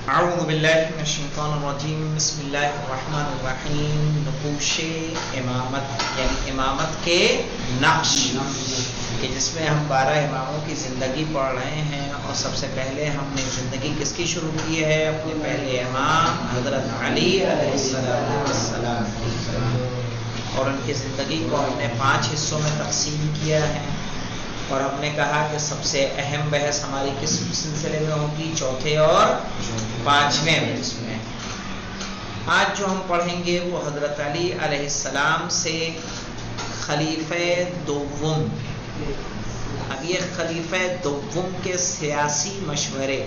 اعوذ باللہ من الشیطان الرجیم بسم اللہ الرحمن الرحیم نقوش امامت یعنی امامت کے نقش کہ جس میں ہم 12 اماموں کی زندگی پڑھ رہے ہیں اور سب سے پہلے ہم نے زندگی کس کی شروع کی ہے؟ اپنے پہلے امام حضرت علی علیہ السلام اور ان کی زندگی کو ہم نے 5 حصوں میں تقسیم کیا ہے اور ہم نے کہا کہ سب سے اہم بحث ہماری کس سلسلے میں ہوگی؟ چوتھے اور 5ویں بحث میں۔ آج جو ہم پڑھیں گے وہ حضرت علی علیہ السلام سے خلیفہ دوم، اب یہ خلیفہ دوم کے سیاسی مشورے،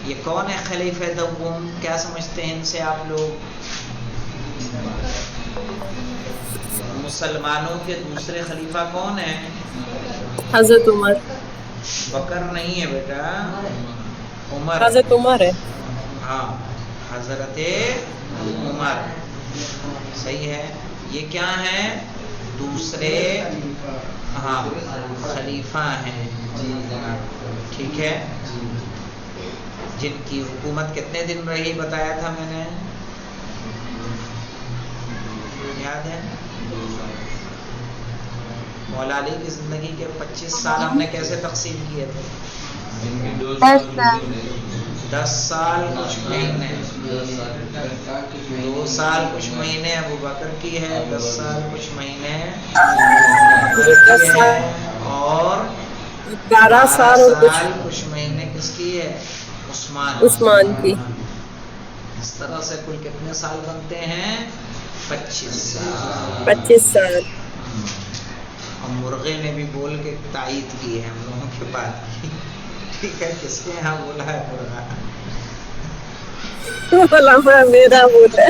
یہ کون ہے خلیفہ دوم؟ کیا سمجھتے ہیں ان سے آپ لوگ؟ مسلمانوں کے دوسرے خلیفہ کون ہیں؟ حضرت عمر۔ بکر نہیں ہے بیٹا، عمر، حضرت عمر ہے۔ ہاں حضرت عمر، صحیح ہے۔ یہ کیا ہیں؟ دوسرے ہاں خلیفہ ہیں، ٹھیک ہے۔ جن کی حکومت کتنے دن رہی بتایا تھا میں نے، یاد ہے؟ مولا علی کی زندگی کے 25 سال ہم نے کیسے تقسیم کیے تھے؟ 10 سال کچھ مہینے، 2 سال کچھ مہینے ابو بکر کی ہے، 10 سال کچھ مہینے کی ہے، اور 12 سال اور کچھ مہینے کس کی ہے؟ عثمان کی۔ اس طرح سے کل کتنے سال بنتے ہیں؟ 25 سال۔ 25 سال۔ اور مرغے نے بھی بول کے تائید کی ہے ہم لوگوں کے بات کی، ٹھیک ہے۔ کس کے یہاں بولا ہے مرغا؟ علماء میرا بولا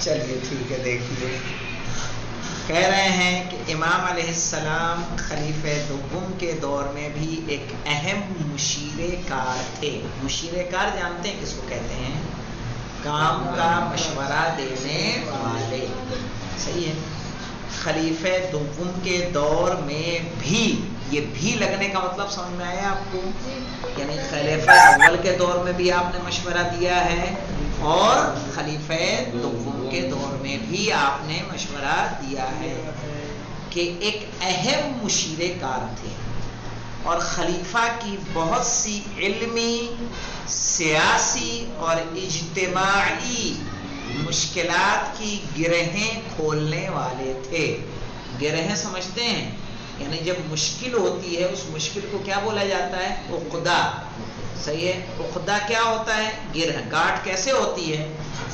چلیے ٹھیک ہے، دیکھیے کہہ رہے ہیں کہ امام علیہ السلام خلیفہ دوم کے دور میں بھی ایک اہم مشیر کار تھے۔ مشیر کار جانتے ہیں کس کو کہتے ہیں؟ کام کا مشورہ دینے والے، صحیح ہے۔ خلیفہ دوم کے دور میں بھی، یہ بھی لگنے کا مطلب سمجھ میں آیا آپ کو؟ یعنی خلیفہ اول کے دور میں بھی آپ نے مشورہ دیا ہے اور خلیفہ دوم کے دور میں بھی آپ نے مشورہ دیا ہے کہ ایک اہم مشیر کار تھے اور خلیفہ کی بہت سی علمی، سیاسی اور اجتماعی مشکلات کی گرہیں کھولنے والے تھے۔ گرہیں سمجھتے ہیں؟ یعنی جب مشکل ہوتی ہے اس مشکل کو کیا بولا جاتا ہے؟ عقدہ، صحیح ہے۔ عقدہ کیا ہوتا ہے؟ گرہ۔ گانٹھ کیسے ہوتی ہے؟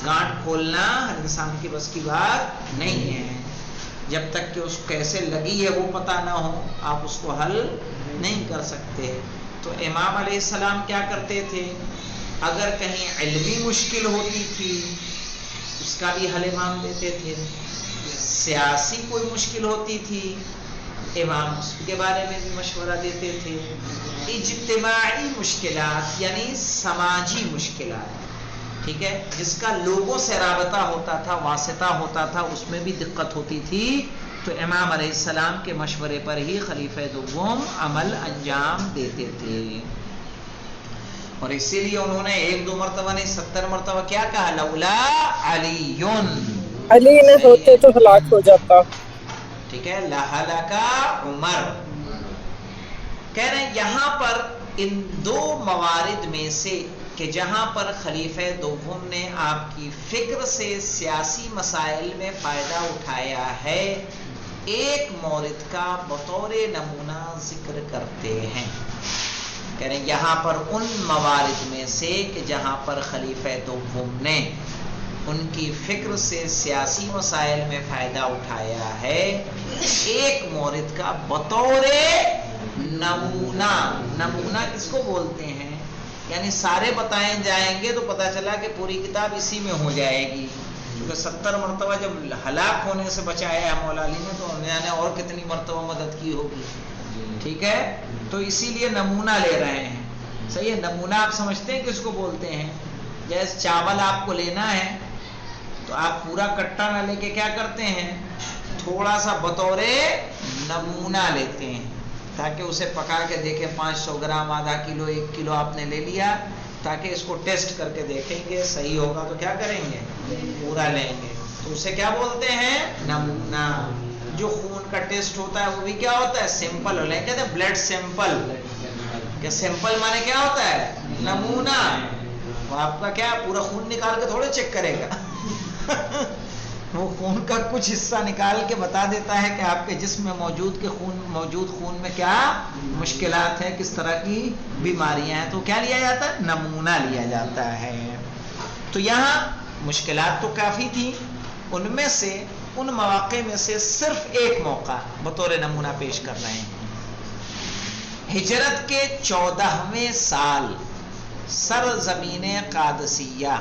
گانٹھ کھولنا ہر انسان کی بس کی بات نہیں ہے، جب تک کہ اس کو کیسے لگی ہے وہ پتہ نہ ہو آپ اس کو حل نہیں کر سکتے۔ تو امام علیہ السلام کیا کرتے تھے؟ اگر کہیں علمی مشکل ہوتی تھی اس کا بھی حل امام دیتے تھے، سیاسی کوئی مشکل ہوتی تھی امام اس کے بارے میں بھی مشورہ دیتے تھے، اجتماعی مشکلات یعنی سماجی مشکلات، ٹھیک ہے، جس کا لوگوں سے رابطہ ہوتا تھا، واسطہ ہوتا تھا، اس میں بھی دقت ہوتی تھی، تو امام علیہ السلام کے مشورے پر ہی خلیفہ دوم عمل انجام دیتے تھے۔ اور اسی لیے انہوں نے 1-2 مرتبہ نہیں 70 مرتبہ کیا کہا؟ لولا علی، علی نہ ہوتے تو ہلاک ہو جاتا، ٹھیک ہے، لہلک عمر۔ کہہ رہے ہیں یہاں پر ان 2 موارد میں سے کہ جہاں پر خلیفہ دوم نے آپ کی فکر سے سیاسی مسائل میں فائدہ اٹھایا ہے، ایک مورد کا بطور نمونہ ذکر کرتے ہیں۔ کہہ رہے ہیں یہاں پر ان موارد میں سے کہ جہاں پر خلیفہ دوم نے ان کی فکر سے سیاسی مسائل میں فائدہ اٹھایا ہے، ایک مورد کا بطور نمونہ، نمونہ کس کو بولتے ہیں؟ یعنی سارے بتائیں جائیں گے تو پتہ چلا کہ پوری کتاب اسی میں ہو جائے گی، کیونکہ 70 مرتبہ جب ہلاک ہونے سے بچایا ہے مولا علی نے تو انہوں نے اور کتنی مرتبہ مدد کی ہوگی، ٹھیک ہے۔ تو اسی لیے نمونہ لے رہے ہیں، صحیح ہے۔ نمونہ آپ سمجھتے ہیں کس کو بولتے ہیں؟ جیسے چاول آپ کو لینا ہے تو آپ پورا کٹا نہ لے کے کیا کرتے ہیں؟ تھوڑا سا بطور نمونہ لیتے ہیں تاکہ اسے پکا کے دیکھیں، 500 گرام، آدھا کلو، 1 کلو آپ نے لے لیا، تاکہ اس کو ٹیسٹ کر کے دیکھیں گے، صحیح ہوگا تو کیا کریں گے؟ پورا لیں گے. تو اسے کیا بولتے ہیں؟ نمونہ. جو خون کا ٹیسٹ ہوتا ہے وہ بھی کیا ہوتا ہے؟ سیمپل. ہو کہتے ہیں بلڈ سیمپل. کہ سیمپل مانے کیا ہوتا ہے؟ نمونہ. وہ آپ کا کیا پورا خون نکال کے تھوڑے چیک کرے گا وہ خون کا کچھ حصہ نکال کے بتا دیتا ہے کہ آپ کے جسم میں موجود خون میں کیا مشکلات ہیں، کس طرح کی بیماریاں ہیں. تو کیا لیا جاتا ہے؟ نمونہ لیا جاتا ہے. تو یہاں مشکلات تو کافی تھی، ان میں سے ان مواقع میں سے صرف ایک موقع بطور نمونہ پیش کر رہے ہیں. ہجرت کے 14ویں سال سرزمین قادسیہ.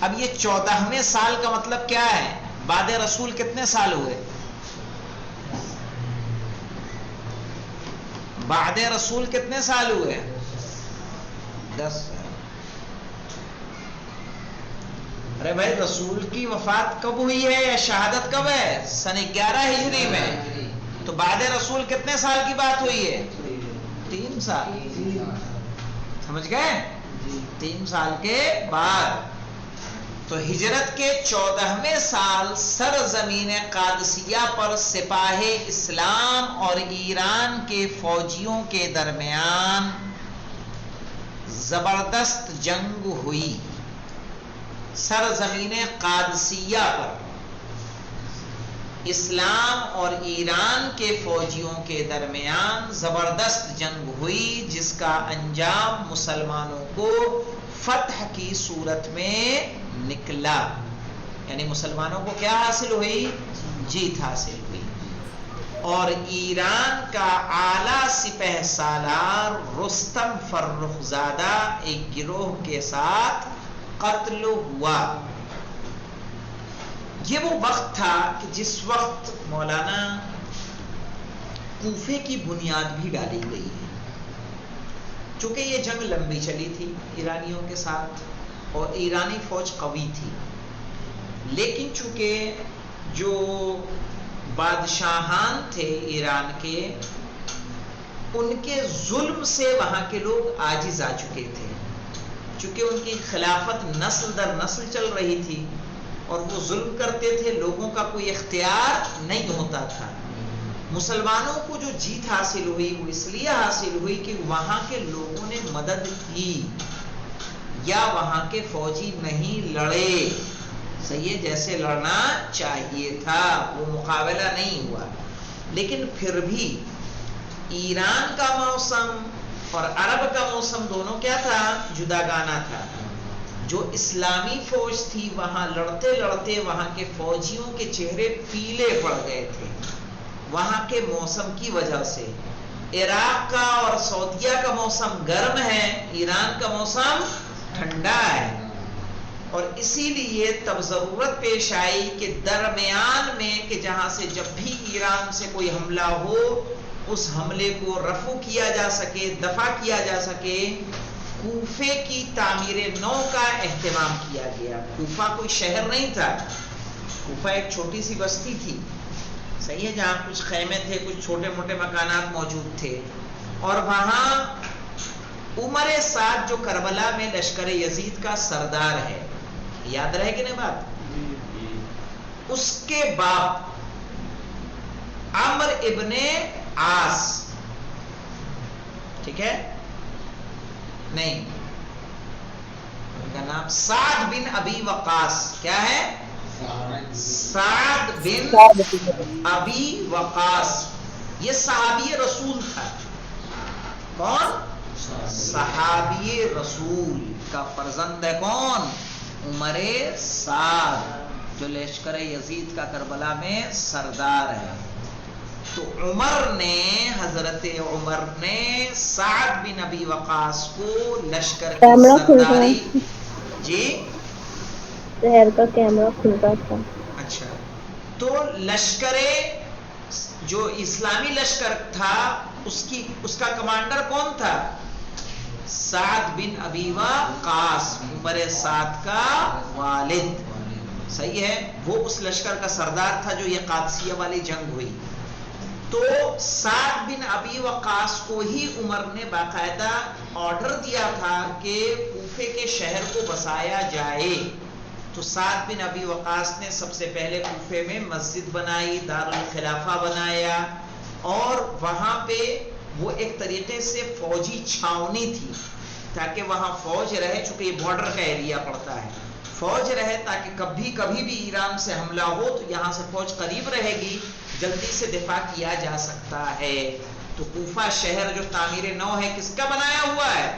اب یہ 14ویں سال کا مطلب کیا ہے؟ بعد رسول کتنے سال ہوئے؟ بعد رسول کتنے سال ہوئے؟ 10 سال. ارے بھائی رسول کی وفات کب ہوئی ہے یا شہادت کب ہے؟ سن 11 ہجری میں. تو بعد رسول کتنے سال کی بات ہوئی ہے؟ 3 سال. سمجھ گئے؟ 3 سال کے بعد. تو ہجرت کے 14ویں سال سرزمین قادسیہ پر سپاہ اسلام اور ایران کے فوجیوں کے درمیان زبردست جنگ ہوئی. سرزمین قادسیہ پر اسلام اور ایران کے فوجیوں کے درمیان زبردست جنگ ہوئی، جس کا انجام مسلمانوں کو فتح کی صورت میں نکلا. یعنی مسلمانوں کو کیا حاصل ہوئی؟ جیت حاصل ہوئی. اور ایران کا اعلیٰ سپہ سالار رستم فرخ زادہ ایک گروہ کے ساتھ قتل ہوا. یہ وہ وقت تھا کہ جس وقت مولانا کوفے کی بنیاد بھی ڈالی گئی ہے. چونکہ یہ جنگ لمبی چلی تھی ایرانیوں کے ساتھ اور ایرانی فوج قوی تھی، لیکن چونکہ جو بادشاہان تھے ایران کے، ان کے ظلم سے وہاں کے لوگ عاجز آ چکے تھے. چونکہ ان کی خلافت نسل در نسل چل رہی تھی اور وہ ظلم کرتے تھے، لوگوں کا کوئی اختیار نہیں ہوتا تھا. مسلمانوں کو جو جیت حاصل ہوئی وہ اس لیے حاصل ہوئی کہ وہاں کے لوگوں نے مدد کی، یا وہاں کے فوجی نہیں لڑے صحیح ہے جیسے لڑنا چاہیے تھا، وہ مقابلہ نہیں ہوا. لیکن پھر بھی ایران کا موسم اور عرب کا موسم دونوں کیا تھا؟ جداگانہ تھا. جو اسلامی فوج تھی وہاں لڑتے لڑتے وہاں کے فوجیوں کے چہرے پیلے پڑ گئے تھے وہاں کے موسم کی وجہ سے. عراق کا اور سعودیہ کا موسم گرم ہے، ایران کا موسم ٹھنڈا ہے، اور اسی لیے تب ضرورت پیش آئی کہ درمیان میں کہ جہاں سے جب بھی ایران سے کوئی حملہ ہو اس حملے کو رفع کیا جا سکے، دفع کیا جا سکے، کوفے کی تعمیر نو کا اہتمام کیا گیا. کوفہ کوئی شہر نہیں تھا، کوفہ ایک چھوٹی سی بستی تھی صحیح ہے، جہاں کچھ خیمے تھے، کچھ چھوٹے موٹے مکانات موجود تھے. اور وہاں عمر سعد جو کربلا میں لشکر یزید کا سردار ہے، یاد رہے کہ نہیں بات، اس کے باپ عمر ابن عاص، ٹھیک ہے نہیں، ان کا نام سعد بن ابی وقاص، کیا ہے؟ سعد بن ابی وقاص. یہ صحابی رسول تھا. کون؟ صحابی رسول کا فرزند ہے کون؟ عمر سعد، جو لشکر یزید کا کربلا میں سردار ہے. تو حضرت عمر نے سعد بن ابی وقاص کو لشکر کی سرداری، جی شہر کا کیمرہ کھلتا تھا. اچھا، تو لشکر جو اسلامی لشکر تھا اس کا کمانڈر کون تھا؟ سعد بن ابی وقاص، عمر سعد کا والد صحیح ہے، وہ اس لشکر کا سردار تھا جو یہ قادسیہ والی جنگ ہوئی. تو سعد بن ابی وقاص کو ہی عمر نے باقاعدہ آرڈر دیا تھا کہ کوفے کے شہر کو بسایا جائے، تو سعد بن ابی وقاص نے سب سے پہلے کوفے میں مسجد بنائی، دارالخلافہ بنایا، اور وہاں پہ وہ ایک طریقے سے فوجی چھاونی تھی تاکہ وہاں فوج رہے، چونکہ یہ بارڈر کا ایریا پڑتا ہے، فوج رہے تاکہ کبھی بھی ایران سے حملہ ہو تو یہاں سے فوج قریب رہے گی، جلدی سے دفاع کیا جا سکتا ہے۔ تو کوفہ شہر جو تعمیر نو ہے کس کا بنایا ہوا ہے؟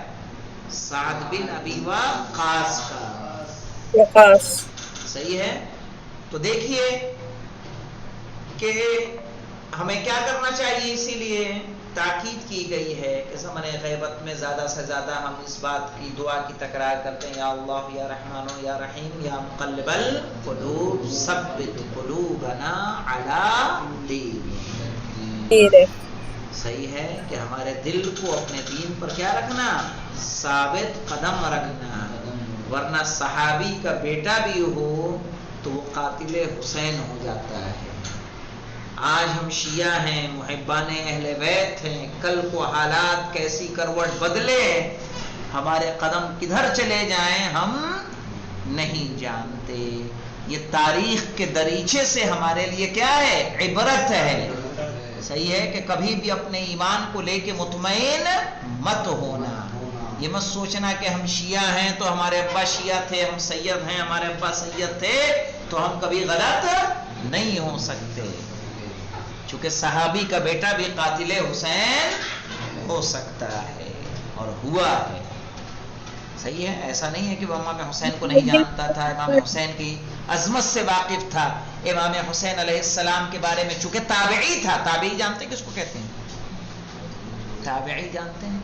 سعد بن ابی وقاص کا۔ صحیح ہے؟ تو دیکھیے کہ ہمیں کیا کرنا چاہیے، اسی لیے تاکید کی گئی ہے کہ زمن غیبت میں زیادہ سے زیادہ ہم اس بات کی دعا کی تکرار کرتے ہیں، یا اللہ یا رحمان یا رحیم یا مقلب القلوب ثبت قلوبنا علی دینک۔ صحیح ہے کہ ہمارے دل کو اپنے دین پر کیا رکھنا، ثابت قدم رکھنا، ورنہ صحابی کا بیٹا بھی ہو تو وہ قاتل حسین ہو جاتا ہے۔ آج ہم شیعہ ہیں، محبان اہل بیت ہیں، کل کو حالات کیسی کروٹ بدلے، ہمارے قدم کدھر چلے جائیں ہم نہیں جانتے۔ یہ تاریخ کے دریچے سے ہمارے لیے کیا ہے، عبرت ہے۔ صحیح ہے کہ کبھی بھی اپنے ایمان کو لے کے مطمئن مت ہونا، یہ مت سوچنا کہ ہم شیعہ ہیں تو ہمارے ابا شیعہ تھے، ہم سید ہیں ہمارے ابا سید تھے تو ہم کبھی غلط نہیں ہو سکتے، چونکہ صحابی کا بیٹا بھی قاتل حسین ہو سکتا ہے اور ہوا ہے۔ صحیح ہے، ایسا نہیں ہے کہ وہ امام حسین کو نہیں جانتا تھا، امام حسین کی عظمت سے واقف تھا، امام حسین علیہ السلام کے بارے میں چونکہ تابعی تھا۔ تابعی جانتے ہیں کس کو کہتے ہیں؟ تابعی جانتے ہیں؟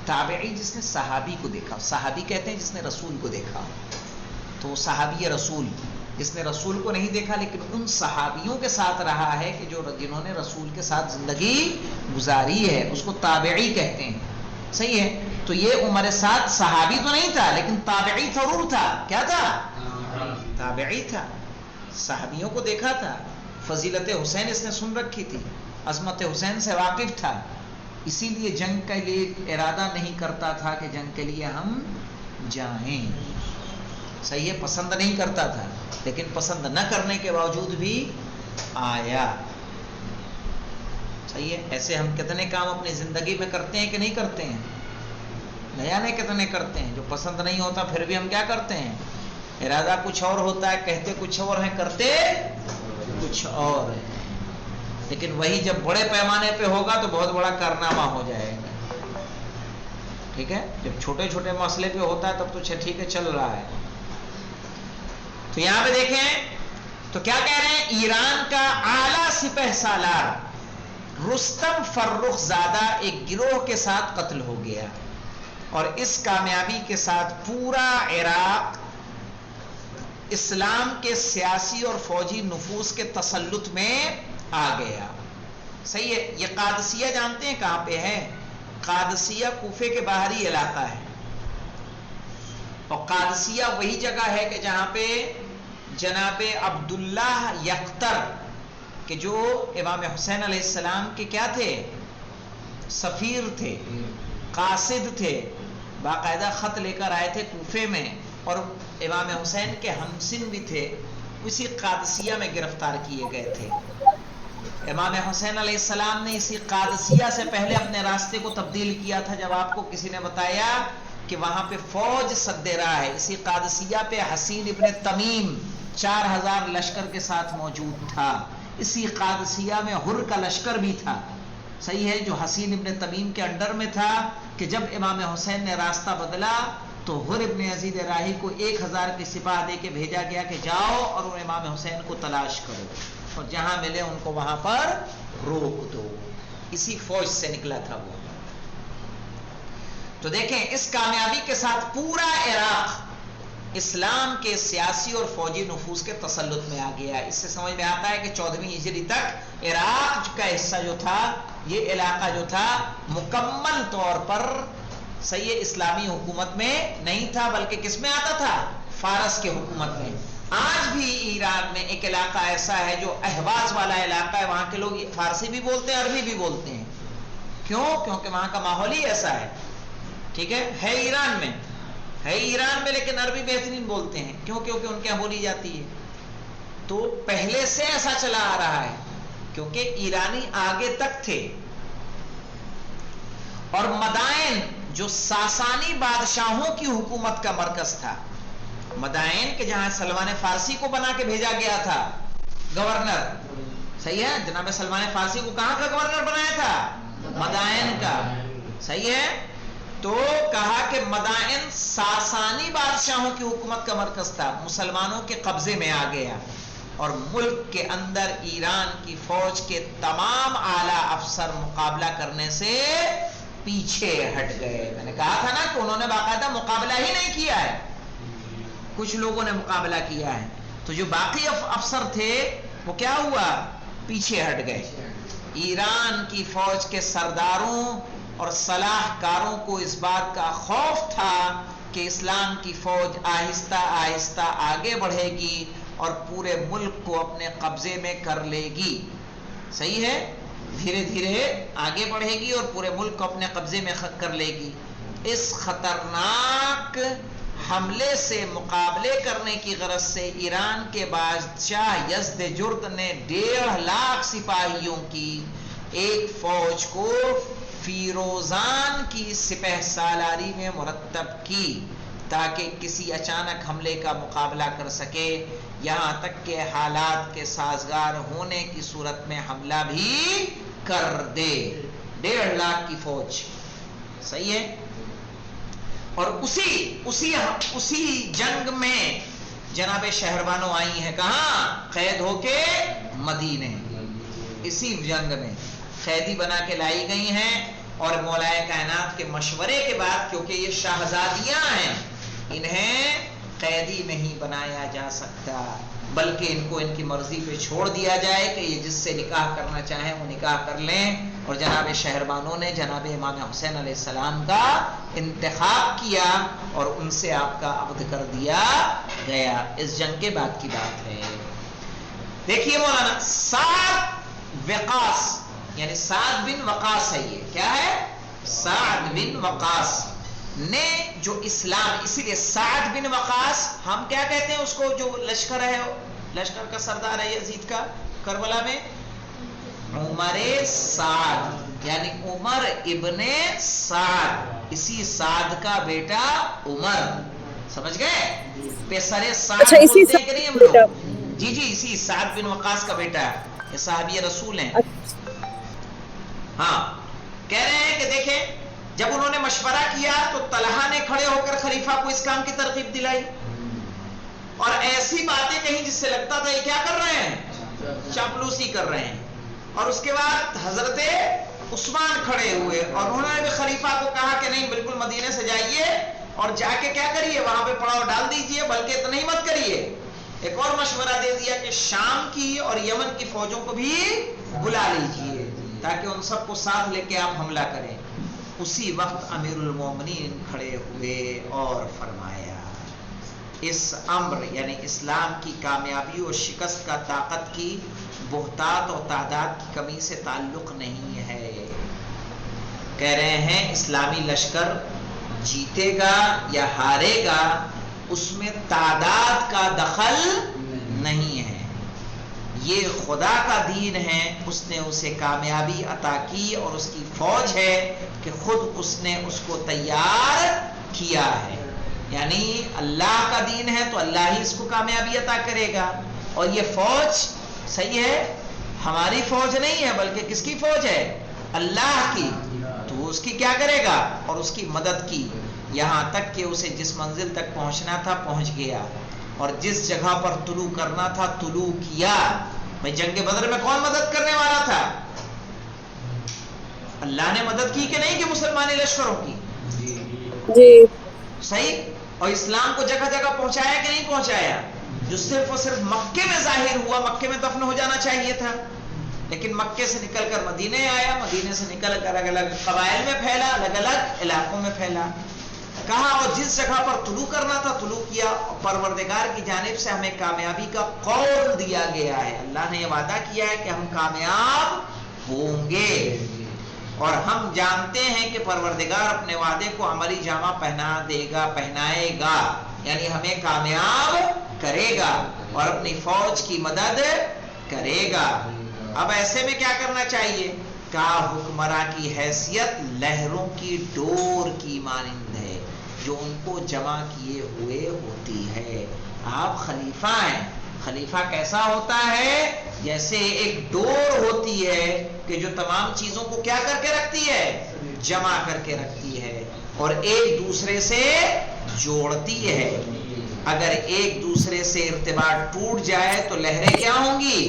تابعی جس نے صحابی کو دیکھا، صحابی کہتے ہیں جس نے رسول کو دیکھا، تو صحابی رسول جس نے رسول کو نہیں دیکھا لیکن ان صحابیوں کے ساتھ رہا ہے کہ جنہوں نے رسول کے ساتھ زندگی گزاری ہے، اس کو تابعی کہتے ہیں۔ صحیح ہے، تو یہ عمر سعد صحابی تو نہیں تھا لیکن تابعی ضرور تھا۔ کیا تھا؟ تابعی تھا، صحابیوں کو دیکھا تھا، فضیلت حسین اس نے سن رکھی تھی، عظمت حسین سے واقف تھا، اسی لیے جنگ کے لیے ارادہ نہیں کرتا تھا کہ جنگ کے لیے ہم جائیں۔ صحیح ہے، پسند نہیں کرتا تھا لیکن پسند نہ کرنے کے باوجود بھی آیا۔ صحیح ہے، ایسے ہم کتنے کام اپنی زندگی میں کرتے ہیں کہ نہیں کرتے ہیں، نیا نہیں کتنے کرتے ہیں، جو پسند نہیں ہوتا پھر بھی ہم کیا کرتے ہیں، ارادہ کچھ اور ہوتا ہے، کہتے کچھ اور ہیں، کرتے کچھ اور ہیں، لیکن وہی جب بڑے پیمانے پہ ہوگا تو بہت بڑا کارنامہ ہو جائے گا۔ ٹھیک ہے، جب چھوٹے چھوٹے مسئلے پہ ہوتا ہے تب تو ٹھیک ہے چل رہا ہے۔ تو یہاں پہ دیکھیں تو کیا کہہ رہے ہیں، ایران کا اعلیٰ سپہ سالار رستم فرخ زادہ ایک گروہ کے ساتھ قتل ہو گیا، اور اس کامیابی کے ساتھ پورا عراق اسلام کے سیاسی اور فوجی نفوذ کے تسلط میں آ گیا۔ صحیح ہے، یہ قادسیہ جانتے ہیں کہاں پہ ہے؟ قادسیہ کوفے کے باہری علاقہ ہے، اور قادسیہ وہی جگہ ہے کہ جہاں پہ جناب عبداللہ یقتر کہ جو امام حسین علیہ السلام کے کیا تھے، سفیر تھے، قاصد تھے، باقاعدہ خط لے کر آئے تھے کوفے میں، اور امام حسین کے ہمسن بھی تھے، اسی قادسیہ میں گرفتار کیے گئے تھے۔ امام حسین علیہ السلام نے اسی قادسیہ سے پہلے اپنے راستے کو تبدیل کیا تھا، جب آپ کو کسی نے بتایا کہ وہاں پہ فوج سدے رہا ہے، اسی قادسیہ پہ حسین ابن تمیم 4000 لشکر کے ساتھ موجود تھا، اسی قادسیہ میں حر کا لشکر بھی تھا۔ صحیح ہے، جو حسین ابن تمیم کے انڈر میں تھا، کہ جب امام حسین نے راستہ بدلا تو حر ابن یزید راہی کو 1000 کی سپاہ دے کے بھیجا گیا کہ جاؤ اور ان امام حسین کو تلاش کرو، اور جہاں ملے ان کو وہاں پر روک دو۔ اسی فوج سے نکلا تھا وہ۔ تو دیکھیں اس کامیابی کے ساتھ پورا عراق اسلام کے سیاسی اور فوجی نفوذ کے تسلط میں آ گیا۔ اس سے سمجھ میں آتا ہے کہ 14ویں ہجری تک عراق کا حصہ جو تھا، یہ علاقہ جو تھا مکمل طور پر صحیح اسلامی حکومت میں نہیں تھا، بلکہ کس میں آتا تھا، فارس کے حکومت میں۔ آج بھی ایران میں ایک علاقہ ایسا ہے جو اہواز والا علاقہ ہے، وہاں کے لوگ فارسی بھی بولتے ہیں، عربی بھی بولتے ہیں۔ کیوں؟ کیونکہ وہاں کا ماحول ہی ایسا ہے۔ ٹھیک ہے ایران میں، ہے ایران میں، لیکن عربی بہترین بولتے ہیں، کیوں؟ کیونکہ ان کے یہاں بولی جاتی ہے. تو پہلے سے ایسا چلا آ رہا ہے کیونکہ ایرانی آگے تک تھے. اور مدائن جو ساسانی بادشاہوں کی حکومت کا مرکز تھا، مدائن کہ جہاں سلمان فارسی کو بنا کے بھیجا گیا تھا گورنر، صحیح ہے، جناب سلمان فارسی کو کہاں کا گورنر بنایا تھا؟ مدائن کا، صحیح ہے. تو کہا کہ مدائن ساسانی بادشاہوں کی حکومت کا مرکز تھا، مسلمانوں کے قبضے میں آ گیا، اور ملک کے اندر ایران کی فوج کے تمام اعلیٰ افسر مقابلہ کرنے سے پیچھے ہٹ گئے. میں نے کہا تھا نا کہ انہوں نے باقاعدہ مقابلہ ہی نہیں کیا ہے، کچھ لوگوں نے مقابلہ کیا ہے. تو جو باقی افسر تھے وہ کیا ہوا؟ پیچھے ہٹ گئے. ایران کی فوج کے سرداروں اور صلاح کاروں کو اس بات کا خوف تھا کہ اسلام کی فوج آہستہ آہستہ آگے بڑھے گی اور پورے ملک کو اپنے قبضے میں کر لے گی. صحیح ہے، دھیرے دھیرے آگے بڑھے گی اور پورے ملک کو اپنے قبضے میں کر لے گی. اس خطرناک حملے سے مقابلے کرنے کی غرض سے ایران کے بادشاہ یزدجرد نے 1.5 لاکھ سپاہیوں کی ایک فوج کو فیروزان کی سپہ سالاری میں مرتب کی تاکہ کسی اچانک حملے کا مقابلہ کر سکے، یہاں تک کہ حالات کے سازگار ہونے کی صورت میں حملہ بھی کر دے. 1.5 لاکھ کی فوج، صحیح ہے. اور اسی جنگ میں جناب شہربانو آئی ہیں کہاں؟ قید ہو کے مدینے. اسی جنگ میں قیدی بنا کے لائی گئی ہیں، اور مولائے کائنات کے مشورے کے بعد، کیونکہ یہ شہزادیاں ہیں، انہیں قیدی نہیں بنایا جا سکتا، بلکہ ان کو ان کی مرضی پہ چھوڑ دیا جائے کہ یہ جس سے نکاح کرنا چاہیں وہ نکاح کر لیں. اور جناب شہربانو نے جناب امام حسین علیہ السلام کا انتخاب کیا اور ان سے آپ کا عقد کر دیا گیا. اس جنگ کے بعد کی بات ہے. دیکھیے مولانا، سعد وقاص، یعنی سعد بن وقاص ہے، یہ کیا ہے؟ سعد بن وقاص نے جو اسلام، اسی لیے سعد بن وقاص ہم کیا کہتے ہیں اس کو، جو لشکر ہے، لشکر کا سردار ہے یزید کا کربلا میں، عمر سعد، یعنی عمر ابن سعد، اسی سعد کا بیٹا عمر. سمجھ گئے؟ پیسر سعد بولتے ہیں کہ نہیں ہم لوگ؟ جی اسی سعد بن وقاص کا بیٹا ہے، یہ صحابی رسول ہیں. ہاں، کہہ رہے ہیں کہ دیکھیں جب انہوں نے مشورہ کیا تو طلحہ نے کھڑے ہو کر خلیفہ کو اس کام کی ترغیب دلائی، اور ایسی باتیں کہیں جس سے لگتا تھا یہ کیا کر رہے ہیں؟ چاپلوسی کر رہے ہیں. اور اس کے بعد حضرت عثمان کھڑے ہوئے اور انہوں نے بھی خلیفہ کو کہا کہ نہیں، بالکل مدینے سے جائیے اور جا کے کیا کریے، وہاں پہ پڑاؤ ڈال دیجئے، بلکہ اتنا ہی مت کریے. ایک اور مشورہ دے دیا کہ شام کی اور یمن کی فوجوں کو بھی بلا لیجئے تاکہ ان سب کو ساتھ لے کے آپ حملہ کریں. اسی وقت امیر المومنین کھڑے ہوئے اور فرمایا اس امر، یعنی اسلام کی کامیابی اور شکست کا طاقت کی، بہتات اور تعداد کی کمی سے تعلق نہیں ہے. کہہ رہے ہیں اسلامی لشکر جیتے گا یا ہارے گا اس میں تعداد کا دخل نہیں ہے، یہ خدا کا دین ہے، اس نے اسے کامیابی عطا کی اور اس کی فوج ہے کہ خود اس نے اس کو تیار کیا ہے. یعنی اللہ کا دین ہے تو اللہ ہی اس کو کامیابی عطا کرے گا. اور یہ فوج، صحیح ہے، ہماری فوج نہیں ہے بلکہ کس کی فوج ہے؟ اللہ کی. تو اس کی کیا کرے گا؟ اور اس کی مدد کی، یہاں تک کہ اسے جس منزل تک پہنچنا تھا پہنچ گیا، اور جس جگہ پر طلوع کرنا تھا طلوع کیا. بھائی جنگ بدر میں کون مدد کرنے والا تھا؟ اللہ نے مدد کی کہ نہیں کہ مسلمانی لشکروں کی؟ جی صحیح. اور اسلام کو جگہ جگہ پہنچایا کہ نہیں پہنچایا؟ جو صرف اور صرف مکے میں ظاہر ہوا، مکے میں دفن ہو جانا چاہیے تھا، لیکن مکے سے نکل کر مدینے آیا، مدینے سے نکل کر الگ الگ قبائل میں پھیلا، الگ الگ علاقوں میں پھیلا. کہا اور جس جگہ پر طلوع کرنا تھا طلوع کیا. پروردگار کی جانب سے ہمیں کامیابی کا قول دیا گیا ہے، اللہ نے یہ وعدہ کیا ہے کہ ہم کامیاب ہوں گے. اور ہم جانتے ہیں کہ پروردگار اپنے وعدے کو عملی جامہ پہنائے گا، یعنی ہمیں کامیاب کرے گا اور اپنی فوج کی مدد کرے گا۔ اب ایسے میں کیا کرنا چاہیے؟ کا حکمراں کی حیثیت لہروں کی ڈور کی مانند ہے جو ان کو جمع کیے ہوئے ہوتی ہے۔ آپ خلیفہ ہیں، خلیفہ کیسا ہوتا ہے؟ جیسے ایک ڈور ہوتی ہے کہ جو تمام چیزوں کو کیا کر کے رکھتی ہے؟ جمع کر کے رکھتی ہے اور ایک دوسرے سے جوڑتی ہے۔ اگر ایک دوسرے سے ارتباط ٹوٹ جائے تو لہریں کیا ہوں گی؟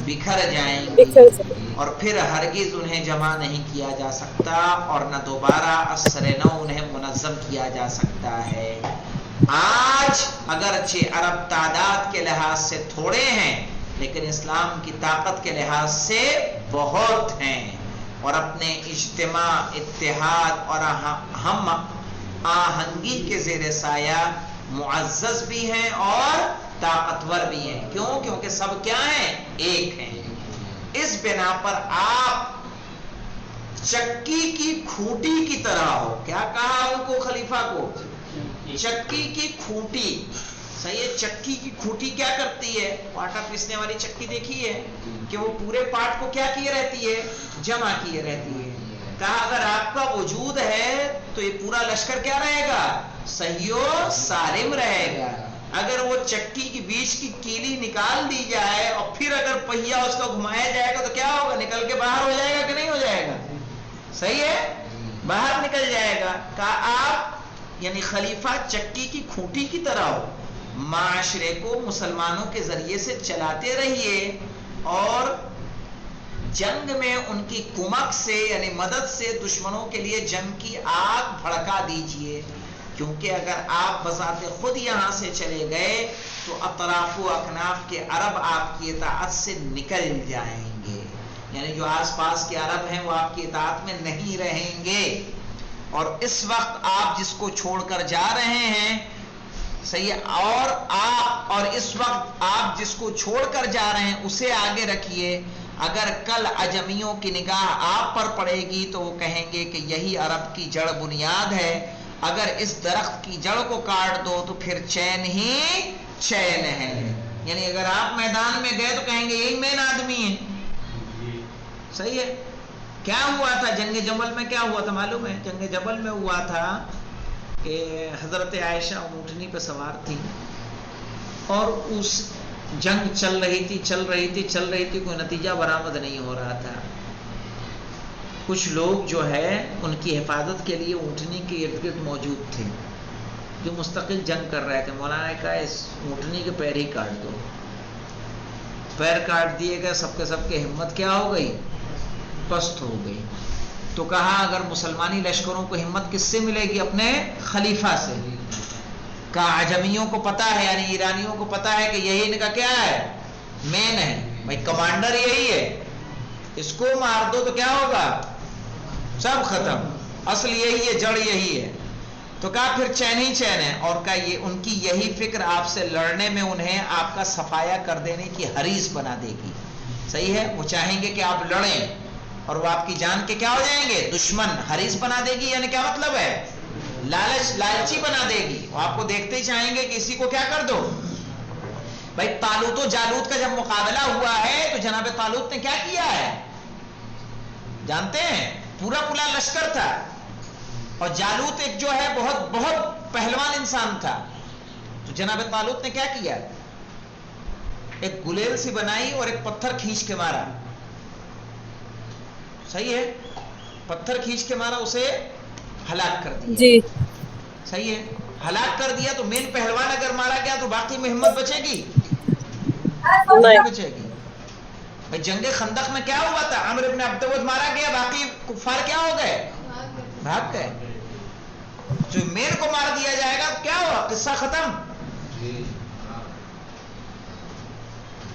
بکھر جائیں گی اور پھر ہرگز انہیں جمع نہیں کیا جا سکتا اور نہ دوبارہ عصر نو انہیں منظم کیا جا سکتا ہے۔ آج اگرچہ عرب تعداد کے لحاظ سے تھوڑے ہیں لیکن اسلام کی طاقت کے لحاظ سے بہت ہیں اور اپنے اجتماع، اتحاد اور ہم آہنگی کے زیر سایہ معزز بھی ہیں اور طاقتور بھی ہیں۔ کیوں؟ کیونکہ سب کیا ہیں؟ ایک ہیں۔ اس بنا پر آپ چکی کی کھوٹی کی طرح ہو۔ کیا کہا ان کو خلیفہ کو؟ چکی کی کھوٹی۔ صحیح ہے، چکی کی کھوٹی کیا کرتی ہے؟ آٹا پیسنے والی چکی دیکھی ہے کہ وہ پورے پارٹ کو کیا کیے رہتی ہے؟ جمع کیے رہتی ہے۔ کہا اگر آپ کا وجود ہے تو یہ پورا لشکر کیا رہے گا؟ صحیح و سالم رہے گا۔ اگر وہ چکی کی بیچ کی کیلی نکال دی جائے اور پھر اگر پہیا اس کو گھمایا جائے گا تو کیا ہوگا؟ نکل کے باہر ہو جائے گا کہ نہیں ہو جائے گا؟ صحیح ہے، باہر نکل جائے گا۔ کہا آپ یعنی خلیفہ چکی کی کھوٹی کی طرح ہو، معاشرے کو مسلمانوں کے ذریعے سے چلاتے رہیے اور جنگ میں ان کی کمک سے یعنی مدد سے دشمنوں کے لیے جنگ کی آگ بھڑکا دیجئے، کیونکہ اگر آپ بذات خود یہاں سے چلے گئے تو اطراف و اکناف کے عرب آپ کی اطاعت سے نکل جائیں گے، یعنی جو آس پاس کے عرب ہیں وہ آپ کی اطاعت میں نہیں رہیں گے۔ اور اس وقت آپ جس کو چھوڑ کر جا رہے ہیں، صحیح ہے، اور اس وقت آپ جس کو چھوڑ کر جا رہے ہیں اسے آگے رکھیے۔ اگر کل عجمیوں کی نگاہ آپ پر پڑے گی تو وہ کہیں گے کہ یہی عرب کی جڑ بنیاد ہے، اگر اس درخت کی جڑ کو کاٹ دو تو پھر چین ہی چین ہے۔ یعنی اگر آپ میدان میں گئے تو کہیں گے یہی مین آدمی ہے۔ صحیح ہے۔ کیا ہوا تھا جنگ جمل میں؟ کیا ہوا تھا معلوم ہے؟ جنگ جمل میں ہوا تھا کہ حضرت عائشہ اونٹنی پہ سوار تھی اور اس جنگ چل رہی تھی، کوئی نتیجہ برآمد نہیں ہو رہا تھا۔ کچھ لوگ جو ہے ان کی حفاظت کے لیے اونٹنی کے ارد گرد موجود تھے جو مستقل جنگ کر رہے تھے۔ مولانا نے کہا اس اونٹنی کے پیر ہی کاٹ دو۔ پیر کاٹ دیے گئے، سب کے ہمت کیا ہو گئی؟ پست ہو گئی۔ تو کہا اگر مسلمانی لشکروں کو ہمت کس سے ملے گی؟ اپنے خلیفہ سے۔ کہا عجمیوں کو پتا ہے، یعنی ایرانیوں کو پتا ہے کہ یہی ان کا کیا ہے؟ مین ہے، بھائی کمانڈر یہی ہے، اس کو مار دو تو کیا ہوگا؟ سب ختم، اصل یہی ہے، جڑ یہی ہے۔ تو کہا پھر چین ہی چین ہے، اور کہا یہ ان کی یہی فکر آپ سے لڑنے میں انہیں آپ کا صفایا کر دینے کی حریص بنا دے گی۔ صحیح ہے، وہ چاہیں گے کہ آپ لڑیں اور وہ آپ کی جان کے کیا ہو جائیں گے؟ دشمن۔ حریص بنا دے گی یعنی کیا مطلب ہے؟ لالچی بنا دے گی۔ وہ آپ کو دیکھتے ہی چاہیں گے کہ اسی کو کیا کر دو۔ بھائی طالوت و جالوت کا جب مقابلہ ہوا ہے تو جناب طالوت نے کیا کیا ہے جانتے ہیں؟ پورا لشکر تھا اور جالوت ایک جو ہے بہت پہلوان انسان تھا۔ تو جناب طالوت نے کیا کیا؟ ایک گلیل سی بنائی اور ایک پتھر کھینچ کے مارا۔ صحیح ہے، پتھر کھینچ کے مارا، اسے ہلاک کر دیا۔ جی صحیح ہے، ہلاک کر دیا۔ تو مین پہلوان اگر مارا گیا تو باقی میں ہمت بچے گی؟ نہیں بچے گی۔ بھائی جنگ خندق میں کیا ہوا تھا؟ عمرو ابن عبدود مارا گیا، باقی کفار کیا ہو گئے؟ بھاگ گئے۔ جو مین کو مار دیا جائے گا کیا ہوا؟ قصہ ختم۔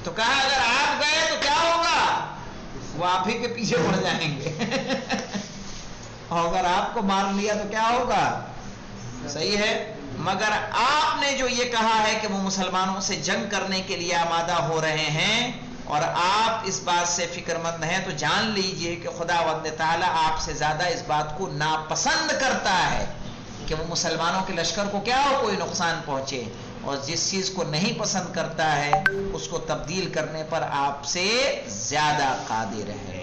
تو کہا اگر آپ گئے تو کیا ہوگا؟ وہ آپ ہی کے پیچھے پڑ جائیں گے اور اگر آپ کو مار لیا تو کیا ہوگا؟ صحیح ہے، مگر آپ نے جو یہ کہا ہے کہ وہ مسلمانوں سے جنگ کرنے کے لیے آمادہ ہو رہے ہیں اور آپ اس بات سے فکر مند ہیں تو جان لیجئے کہ خداوند تعالیٰ آپ سے زیادہ اس بات کو ناپسند کرتا ہے کہ وہ مسلمانوں کے لشکر کو کیا ہو کوئی نقصان پہنچے، اور جس چیز کو نہیں پسند کرتا ہے اس کو تبدیل کرنے پر آپ سے زیادہ قادر ہے.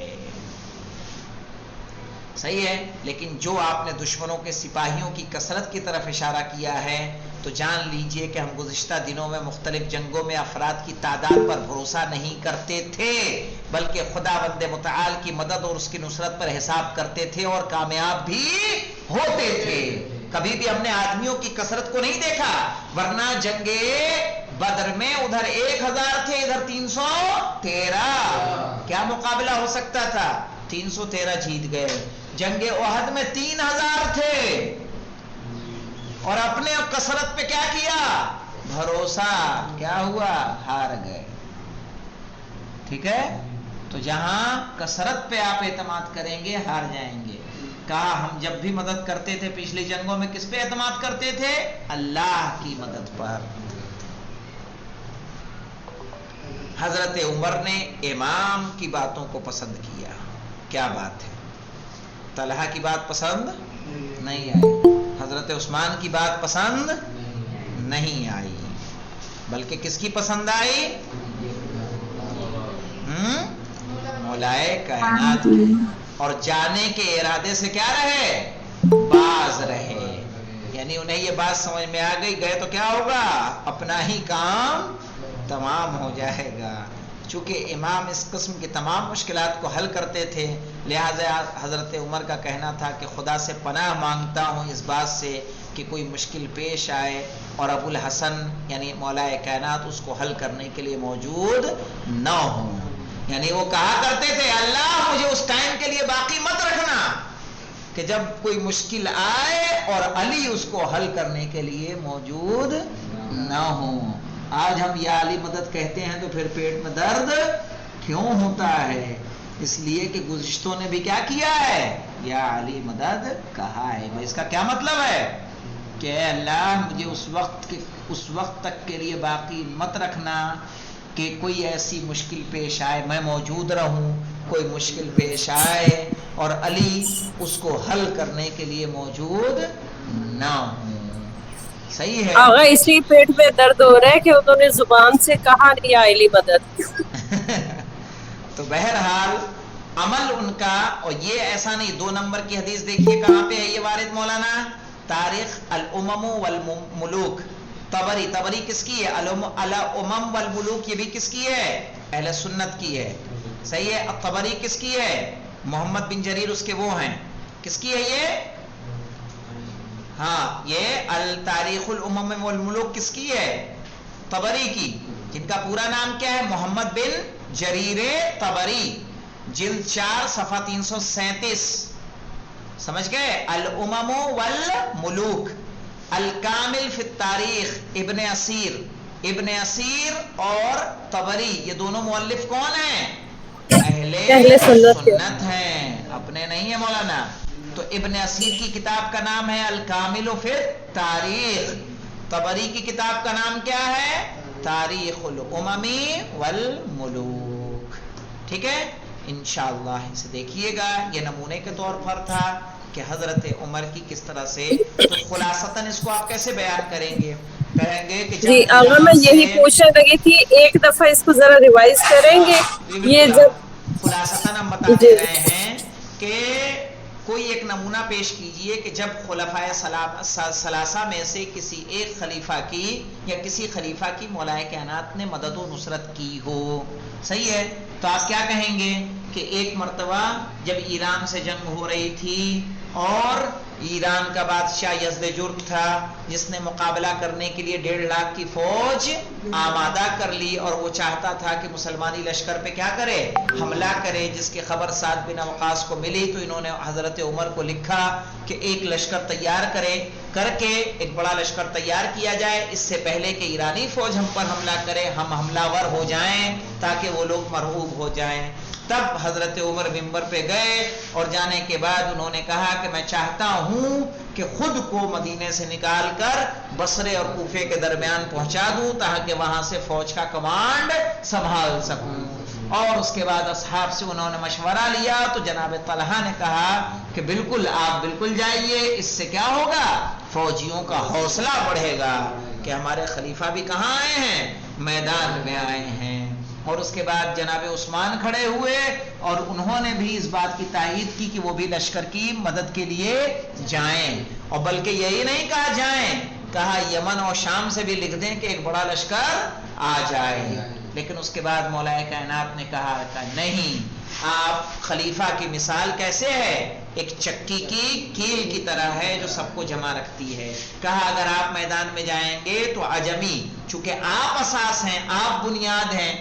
صحیح ہے. لیکن جو آپ نے دشمنوں کے سپاہیوں کی کثرت کی طرف اشارہ کیا ہے تو جان لیجئے کہ ہم گزشتہ دنوں میں مختلف جنگوں میں افراد کی تعداد پر بھروسہ نہیں کرتے تھے، بلکہ خداوند متعال کی مدد اور اس کی نصرت پر حساب کرتے تھے اور کامیاب بھی ہوتے تھے. کبھی بھی ہم نے آدمیوں کی کثرت کو نہیں دیکھا، ورنہ جنگ بدر میں ادھر 1000 تھے، ادھر 313. کیا مقابلہ ہو سکتا تھا؟ 313 جیت گئے. جنگ احد میں 3000 تھے اور اپنے کثرت پہ کیا کیا؟ بھروسہ. کیا ہوا؟ ہار گئے. ٹھیک ہے. تو جہاں کثرت پہ آپ اعتماد کریں گے ہار جائیں گے. کہا ہم جب بھی مدد کرتے تھے پچھلی جنگوں میں کس پہ اعتماد کرتے تھے؟ اللہ کی مدد پر. حضرت عمر نے امام کی باتوں کو پسند کیا. کیا بات ہے؟ طلحہ کی بات پسند نہیں آئی، حضرت عثمان کی بات پسند نہیں آئی، بلکہ کس کی پسند آئی؟ مولائے کائنات کی. اور جانے کے ارادے سے کیا رہے؟ باز رہے. یعنی انہیں یہ بات سمجھ میں آ گئی، گئے تو کیا ہوگا؟ اپنا ہی کام تمام ہو جائے گا. چونکہ امام اس قسم کی تمام مشکلات کو حل کرتے تھے، لہذا حضرت عمر کا کہنا تھا کہ خدا سے پناہ مانگتا ہوں اس بات سے کہ کوئی مشکل پیش آئے اور ابو الحسن یعنی مولا کائنات اس کو حل کرنے کے لیے موجود نہ ہوں. یعنی وہ کہا کرتے تھے اللہ مجھے اس ٹائم کے لیے باقی مت رکھنا کہ جب کوئی مشکل آئے اور علی اس کو حل کرنے کے لیے موجود نہ ہوں. آج ہم یا علی مدد کہتے ہیں تو پھر پیٹ میں درد کیوں ہوتا ہے؟ اس لیے کہ گزشتوں نے بھی کیا کیا ہے؟ یا علی مدد کہا ہے. اس کا کیا مطلب ہے؟ کہ اللہ مجھے اس وقت تک کے لیے باقی مت رکھنا کہ کوئی ایسی مشکل پیش آئے میں موجود رہوں، کوئی مشکل پیش آئے اور علی اس کو حل کرنے کے لیے موجود نہ ہوں. صحیح ہے. آغا اس لیے پیٹ میں درد ہو رہا ہے کہ انہوں نے زبان سے کہا نہیں یا علی مدد. تو بہرحال عمل ان کا، اور یہ ایسا نہیں. 2 نمبر کی حدیث دیکھیے کہاں پہ ہے یہ وارد مولانا؟ تاریخ الامم والملوک. طبری کس کی ہے؟ الامم والملوک یہ بھی کس کی ہے؟ اہل سنت کی ہے. صحیح ہے. طبری کس کی ہے؟ محمد بن جریر اس کے وہ ہیں. کس کی ہے یہ؟ ہاں یہ التاریخ الامم والملوک کس کی ہے؟ طبری کی، جن کا پورا نام کیا ہے؟ محمد بن جریر طبری. جلد 4 صفحہ 337. سمجھ گئے؟ الامم والملوک. الکامل فی التاریخ ابن اسیر اور طبری یہ دونوں مؤلف کون ہیں؟ اہل سنت ہیں، اپنے نہیں ہیں مولانا. تو ابن اسیر کی کتاب کا نام ہے الکامل فی التاریخ. طبری کی کتاب کا نام کیا ہے؟ تاریخ الامم والملوک. ٹھیک ہے. انشاءاللہ اسے دیکھیے گا. یہ نمونے کے طور پر تھا کہ حضرت عمر کی کس طرح سے. تو خلاصتاً اس کو آپ کیسے بیان کریں گے؟ کہیں گے کہ جی جب آغا میں یہی پوچھنے لگی تھی، ایک دفعہ اس کو ذرا ریوائز کریں گے. یہ جب خلاصتاً ہم بتاتے رہے ہیں کہ کوئی ایک نمونہ پیش کیجئے کہ جب خلفائے ثلاثہ میں سے کسی ایک خلیفہ کی یا کسی خلیفہ کی مولائے کائنات نے مدد و نصرت کی ہو. صحیح ہے. تو آپ کیا کہیں گے کہ ایک مرتبہ جب ایران سے جنگ ہو رہی تھی اور ایران کا بادشاہ یزدجرد تھا جس نے مقابلہ کرنے کے لیے 1.5 لاکھ کی فوج آمادہ کر لی اور وہ چاہتا تھا کہ مسلمانی لشکر پہ کیا کرے؟ حملہ کرے. جس کی خبر سعد بن وقاص کو ملی تو انہوں نے حضرت عمر کو لکھا کہ ایک لشکر تیار کر کے ایک بڑا لشکر تیار کیا جائے اس سے پہلے کہ ایرانی فوج ہم پر حملہ کرے، ہم حملہ ور ہو جائیں تاکہ وہ لوگ مرعوب ہو جائیں. تب حضرت عمر منبر پہ گئے اور جانے کے بعد انہوں نے کہا کہ میں چاہتا ہوں کہ خود کو مدینے سے نکال کر بصرے اور کوفے کے درمیان پہنچا دوں تاکہ وہاں سے فوج کا کمانڈ سنبھال سکوں. اور اس کے بعد اصحاب سے انہوں نے مشورہ لیا تو جناب طلحہ نے کہا کہ بالکل آپ بالکل جائیے، اس سے کیا ہوگا، فوجیوں کا حوصلہ بڑھے گا کہ ہمارے خلیفہ بھی کہاں آئے ہیں، میدان میں آئے ہیں۔ اور اس کے بعد جناب عثمان کھڑے ہوئے اور انہوں نے بھی اس بات کی تائید کی کہ وہ بھی لشکر کی مدد کے لیے جائیں، اور بلکہ یہی نہیں کہا جائیں، کہا یمن اور شام سے بھی لکھ دیں کہ ایک بڑا لشکر آ جائے۔ لیکن اس کے بعد مولا کائنات نے کہا نہیں، آپ خلیفہ کی مثال کیسے ہے، ایک چکی کی کیل کی طرح ہے جو سب کو جمع رکھتی ہے۔ کہا اگر آپ میدان میں جائیں گے تو عجمی، چونکہ آپ اساس ہیں، آپ بنیاد ہیں،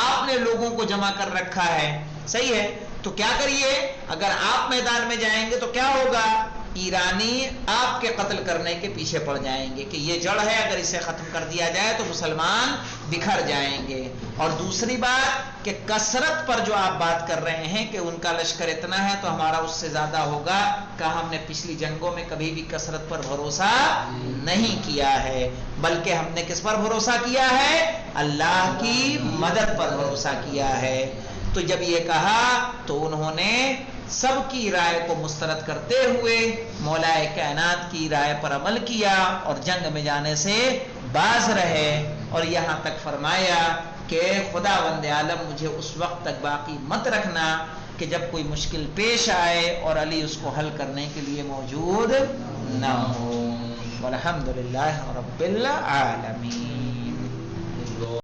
آپ نے لوگوں کو جمع کر رکھا ہے، صحیح ہے، تو کیا کریے، اگر آپ میدان میں جائیں گے تو کیا ہوگا، ایرانی آپ کے قتل کرنے کے پیچھے پڑ جائیں گے کہ یہ جڑ ہے، اگر اسے ختم کر دیا جائے تو مسلمان بکھر جائیں گے۔ اور دوسری بات کہ کثرت پر جو آپ بات کر رہے ہیں کہ ان کا لشکر اتنا ہے تو ہمارا اس سے زیادہ ہوگا، کہا ہم نے پچھلی جنگوں میں کبھی بھی کثرت پر بھروسہ نہیں کیا ہے، بلکہ ہم نے کس پر بھروسہ کیا ہے، اللہ کی مدد پر بھروسہ کیا ہے۔ تو جب یہ کہا تو انہوں نے سب کی رائے کو مسترد کرتے ہوئے مولا کائنات کی رائے پر عمل کیا اور جنگ میں جانے سے باز رہے، اور یہاں تک فرمایا کہ خداوند عالم مجھے اس وقت تک باقی مت رکھنا کہ جب کوئی مشکل پیش آئے اور علی اس کو حل کرنے کے لیے موجود نہ ہو۔ والحمدللہ رب العالمین۔